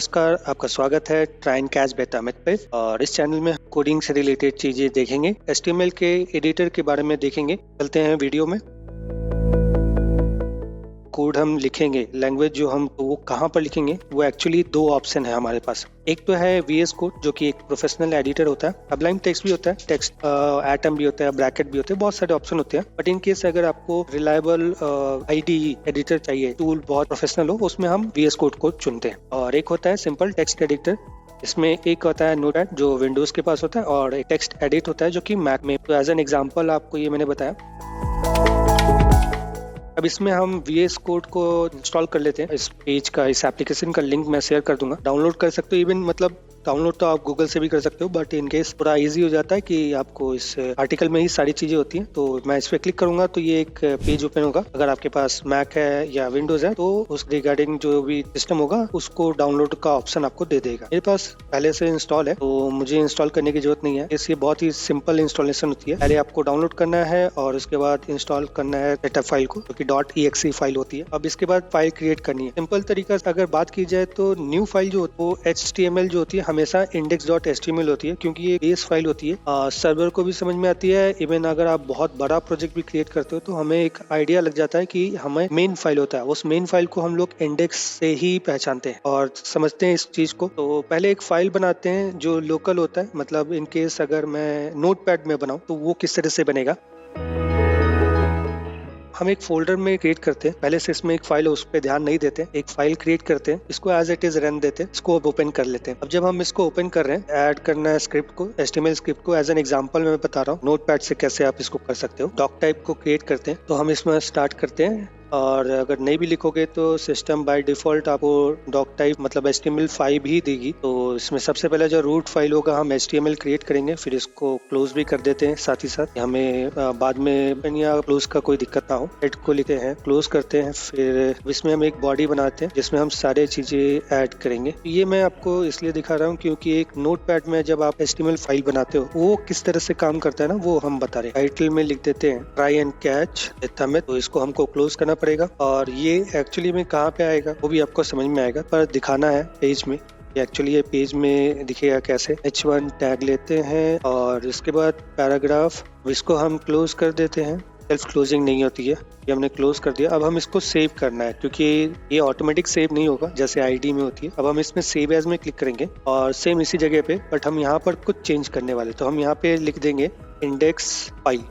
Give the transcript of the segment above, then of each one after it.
नमस्कार, आपका स्वागत है ट्राई एंड कैच बेटा अमित पे। और इस चैनल में कोडिंग से रिलेटेड चीजें देखेंगे, एचटीएमएल के एडिटर के बारे में देखेंगे। चलते हैं वीडियो में। कोड हम लिखेंगे, लैंग्वेज जो हम वो कहाँ पर लिखेंगे, वो एक्चुअली दो ऑप्शन है हमारे पास। एक तो है VS कोड जो कि एक प्रोफेशनल एडिटर होता है, सबलाइम टेक्स्ट भी होता है, टेक्स्ट एटम भी होता है, ब्रैकेट भी होते हैं, बहुत सारे ऑप्शन होते हैं। बट इन केस अगर आपको रिलायबल IDE एडिटर चाहिए, टूल बहुत प्रोफेशनल हो, उसमें हम VS कोड को चुनते हैं। और एक होता है सिंपल टेक्स्ट एडिटर, इसमें एक होता है नोटपैड जो विंडोज के पास होता है, और एक टेक्स्ट एडिट होता है जो कि मैक में। तो एज एन एग्जांपल आपको ये मैंने बताया। अब इसमें हम VS कोड को इंस्टॉल कर लेते हैं। इस पेज का, इस एप्लीकेशन का लिंक मैं शेयर कर दूंगा, डाउनलोड कर सकते हो। इवन मतलब डाउनलोड तो आप गूगल से भी कर सकते हो, बट इन केस थोड़ा इजी हो जाता है कि आपको इस आर्टिकल में ही सारी चीजें होती हैं। तो मैं इस पे क्लिक करूंगा तो ये एक पेज ओपन होगा। अगर आपके पास मैक है या विंडोज है तो उस रिगार्डिंग जो भी सिस्टम होगा उसको डाउनलोड का ऑप्शन आपको दे देगा। मेरे पास पहले से इंस्टॉल है तो मुझे इंस्टॉल करने की जरूरत नहीं है। इसकी बहुत ही सिंपल इंस्टॉलेशन होती है। पहले आपको डाउनलोड करना है और उसके बाद इंस्टॉल करना है सेटअप फाइल को, जो कि .exe फाइल होती है। अब इसके बाद फाइल क्रिएट करनी है। सिंपल तरीका से अगर बात की जाए तो न्यू फाइल जो वो HTML जो होती है हमेशा index.html होती है, क्योंकि ये बेस फाइल होती है। सर्वर को भी समझ में आती है। इवन अगर आप बहुत बड़ा प्रोजेक्ट भी क्रिएट करते हो तो हमें एक आइडिया लग जाता है कि हमें मेन फाइल होता है, उस मेन फाइल को हम लोग इंडेक्स से ही पहचानते हैं और समझते हैं इस चीज को। तो पहले एक फाइल बनाते हैं जो लोकल होता है। मतलब इन केस अगर मैं नोटपैड में बनाऊं तो वो किस तरह से बनेगा, हम एक फोल्डर में क्रिएट करते हैं। पहले से इसमें एक फाइल है, उस पर ध्यान नहीं देते। एक फाइल क्रिएट करते हैं, इसको एज इट इज रन देते हैं, इसको अब ओपन कर लेते हैं। अब जब हम इसको ओपन कर रहे हैं, ऐड करना है स्क्रिप्ट को, HTML स्क्रिप्ट को। एज एन एग्जांपल मैं बता रहा हूँ नोटपैड से कैसे आप इसको कर सकते हो। डॉक टाइप को क्रिएट करते हैं, तो हम इसमें स्टार्ट करते हैं। और अगर नहीं भी लिखोगे तो सिस्टम बाय डिफॉल्ट आपको डॉक टाइप मतलब HTML फाइल भी देगी। तो इसमें सबसे पहले जो रूट फाइल होगा हम HTML क्रिएट करेंगे, फिर इसको क्लोज भी कर देते हैं साथ ही साथ, हमें बाद में या क्लोज का कोई दिक्कत ना हो। हेड को लिखते हैं, क्लोज करते हैं, फिर इसमें हम एक बॉडी बनाते हैं जिसमें हम सारे चीजें ऐड करेंगे। ये मैं आपको इसलिए दिखा रहा हूँ क्योंकि एक नोटपैड में जब आप HTML फाइल बनाते हो वो किस तरह से काम करता है ना, वो हम बता रहे हैं। टाइटल में लिख देते हैं ट्राई एंड कैच बेटा अमित, तो इसको हमको क्लोज करना पड़ेगा। और ये एक्चुअली में कहाँ पे आएगा वो भी आपको समझ में आएगा, पर दिखाना है पेज में। एक्चुअली ये पेज में दिखेगा कैसे। H1 टैग लेते हैं और इसके बाद पैराग्राफ, इसको हम क्लोज कर देते हैं। सेल्फ क्लोजिंग नहीं होती है, ये हमने क्लोज कर दिया। अब हम इसको सेव करना है क्योंकि ये ऑटोमेटिक सेव नहीं होगा जैसे ID में होती है। अब हम इसमें सेव एज में क्लिक करेंगे और सेम इसी जगह पे, बट हम यहाँ पर कुछ चेंज करने वाले। तो हम यहाँ पे लिख देंगे इंडेक्स फाइल।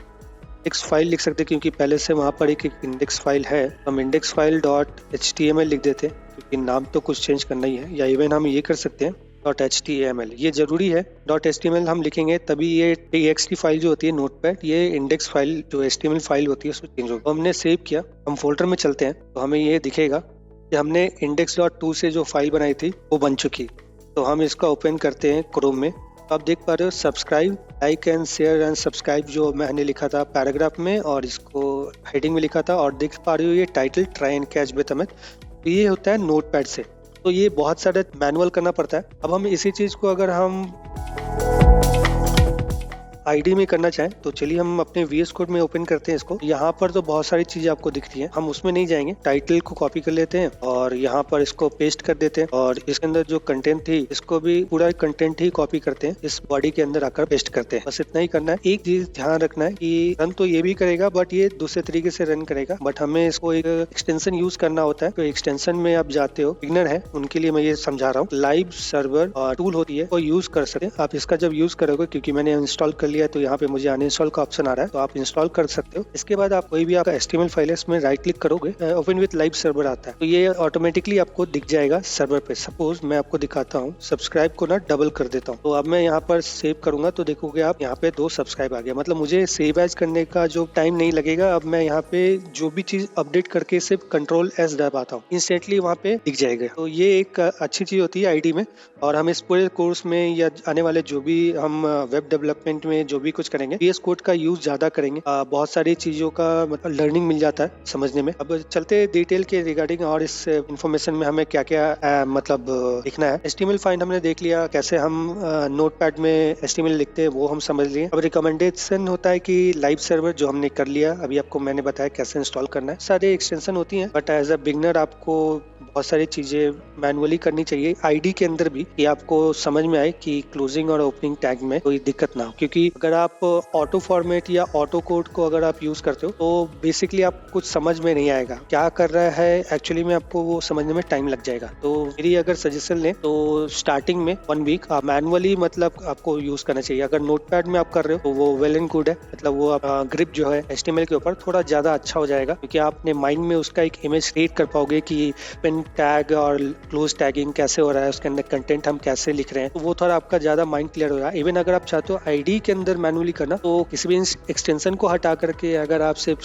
इंडेक्स फाइल लिख सकते हैं क्योंकि पहले से वहाँ पर एक इंडेक्स फाइल है। हम इंडेक्स फाइल .html लिख देते हैं क्योंकि नाम तो कुछ चेंज करना ही है। या इवन हम ये कर सकते हैं .html, ये जरूरी है। .html हम लिखेंगे तभी ये txt फाइल जो होती है नोटपैड, ये इंडेक्स फाइल जो HTML फाइल होती है उसमें चेंज होगा। तो हमने सेव किया, हम फोल्डर में चलते हैं तो हमें ये दिखेगा कि हमने index.2 से जो फाइल बनाई थी वो बन चुकी। तो हम इसका ओपन करते हैं क्रोम में। आप देख पा रहे हो subscribe, like and share and subscribe जो मैंने लिखा था पैराग्राफ में, और इसको हेडिंग में लिखा था। और देख पा रहे हो ये टाइटल ट्राई एंड कैच बेटा अमित, तो ये होता है नोटपैड से। तो ये बहुत सारा मैनुअल करना पड़ता है। अब हम इसी चीज को अगर हम ID में करना चाहें तो चलिए हम अपने VS कोड में ओपन करते हैं इसको। यहाँ पर तो बहुत सारी चीजें आपको दिख रही हैं, हम उसमें नहीं जाएंगे। टाइटल को कॉपी कर लेते हैं और यहाँ पर इसको पेस्ट कर देते हैं, और इसके अंदर जो कंटेंट थी इसको भी पूरा कंटेंट ही कॉपी करते हैं, इस बॉडी के अंदर आकर पेस्ट करते हैं। बस इतना ही करना है। एक चीज ध्यान रखना है कि रन तो ये भी करेगा बट ये दूसरे तरीके से रन करेगा। बट हमें इसको एक एक्सटेंशन यूज करना होता है। तो एक्सटेंशन में आप जाते हो, बिगनर है उनके लिए मैं ये समझा रहा हूँ। लाइव सर्वर टूल होती है वो यूज कर सकते हैं आप। इसका जब यूज करोगे, क्योंकि मैंने इंस्टॉल कर लिया है तो यहाँ पे मुझे अनइंस्टॉल का ऑप्शन आ रहा है, तो आप इंस्टॉल कर सकते हो। इसके बाद आप कोई भी आपका HTML फाइल है इसमें राइट क्लिक करोगे, ओपन विद लाइव सर्वर आता है, तो ये ऑटोमेटिकली आपको दिख जाएगा सर्वर पे। सपोज मैं आपको दिखाता हूँ, सब्सक्राइब को ना डबल कर देता हूँ। तो अब मैं यहाँ पर सेव करूंगा तो देखोगे आप यहाँ पे 2 सब्सक्राइब आ गया। मतलब मुझे सेव एज करने का जो टाइम नहीं लगेगा। अब मैं यहाँ पे जो भी चीज अपडेट करके सिर्फ Ctrl+S दबाता हूँ, इंस्टेंटली वहाँ पे दिख जाएगा। तो ये एक अच्छी चीज होती है ID में। और हम इस पूरे कोर्स में या आने वाले जो भी हम वेब डेवलपमेंट में में जो भी कुछ करेंगे VS कोड का यूज ज्यादा करेंगे। बहुत सारी चीजों का मतलब लर्निंग मिल जाता है समझने में। अब चलते डिटेल के रिगार्डिंग और इस इंफॉर्मेशन में हमें क्या क्या मतलब लिखना है। HTML फाइंड हमने देख लिया, कैसे हम नोटपैड में HTML लिखते हैं वो हम समझ लिए। अब रिकमेंडेशन होता है कि लाइव सर्वर जो हमने कर लिया, अभी आपको मैंने बताया कैसे इंस्टॉल करना है। सारे एक्सटेंशन होती हैं बट एज अ बिगनर आपको बहुत सारी चीजें मैनुअली करनी चाहिए आईडी के अंदर भी, कि आपको समझ में आए कि क्लोजिंग और ओपनिंग टैग में कोई दिक्कत ना हो। क्योंकि अगर आप ऑटो फॉर्मेट या ऑटो कोड को अगर आप यूज करते हो तो बेसिकली आप कुछ समझ में नहीं आएगा क्या कर रहा है एक्चुअली में, आपको वो समझने में टाइम लग जाएगा। तो मेरी अगर सजेशन लें तो स्टार्टिंग में 1 वीक मैनुअली मतलब आपको यूज करना चाहिए। अगर नोटपैड में आप कर रहे हो तो वो वेल एंड गुड है, मतलब वो ग्रिप जो है HTML के ऊपर थोड़ा ज्यादा अच्छा हो जाएगा, क्योंकि आप अपने माइंड में उसका एक इमेज क्रिएट कर पाओगे कि पिन टैग और क्लोज टैगिंग कैसे हो रहा है, उसके अंदर कंटेंट हम कैसे लिख रहे हैं, तो वो थोड़ा आपका ज्यादा माइंड क्लियर हो रहा है। इवन अगर आप चाहते हो आईडी के अंदर मैनुअली करना तो किसी भी एक्सटेंशन को हटा करके अगर आप सिर्फ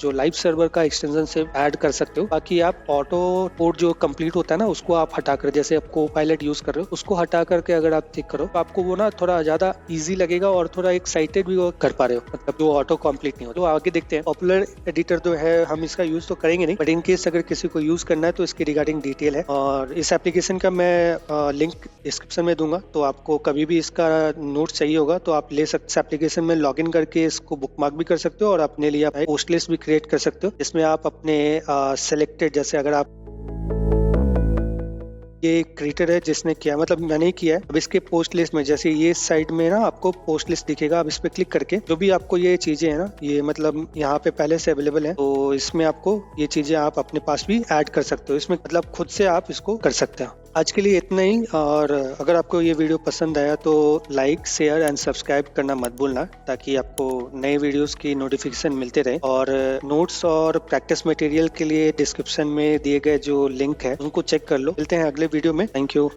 जो लाइव सर्वर का एक्सटेंशन से ऐड कर सकते हो, बाकी आप ऑटो कोड जो कंप्लीट होता है ना उसको आप हटा कर, जैसे आप कोपायलट यूज कर रहे हो उसको हटा करके अगर आप चेक करो तो आपको वो ना थोड़ा ज्यादा इजी लगेगा और थोड़ा एक्साइटेड भी कर पा रहे हो, मतलब जो ऑटो कंप्लीट नहीं हो। तो आगे देखते हैं। पॉपुलर एडिटर जो है हम इसका यूज तो करेंगे नहीं, बट इन केस अगर किसी को यूज करना है तो इसकी रिगार्डिंग डिटेल है और इस एप्लीकेशन का मैं लिंक डिस्क्रिप्शन में दूंगा। तो आपको कभी भी इसका नोट चाहिए होगा तो आप ले सकते, इस एप्लीकेशन में लॉगिन करके इसको बुकमार्क भी कर सकते हो और अपने लिए आप पोस्ट लिस्ट भी क्रिएट कर सकते हो, जिसमें आप अपने सेलेक्टेड, जैसे अगर आप ये क्रिएटर है जिसने किया, मतलब मैंने ही किया है। अब इसके पोस्ट लिस्ट में जैसे ये साइड में ना आपको पोस्ट लिस्ट दिखेगा, अब इस पे क्लिक करके जो भी आपको ये चीजें है ना, ये मतलब यहाँ पे पहले से अवेलेबल है, तो इसमें आपको ये चीजें आप अपने पास भी ऐड कर सकते हो, इसमें मतलब खुद से आप इसको कर सकते हो। आज के लिए इतना ही, और अगर आपको ये वीडियो पसंद आया तो लाइक शेयर एंड सब्सक्राइब करना मत भूलना, ताकि आपको नए वीडियोस की नोटिफिकेशन मिलते रहे। और नोट्स और प्रैक्टिस मटेरियल के लिए डिस्क्रिप्शन में दिए गए जो लिंक है उनको चेक कर लो। मिलते हैं अगले वीडियो में। Thank you.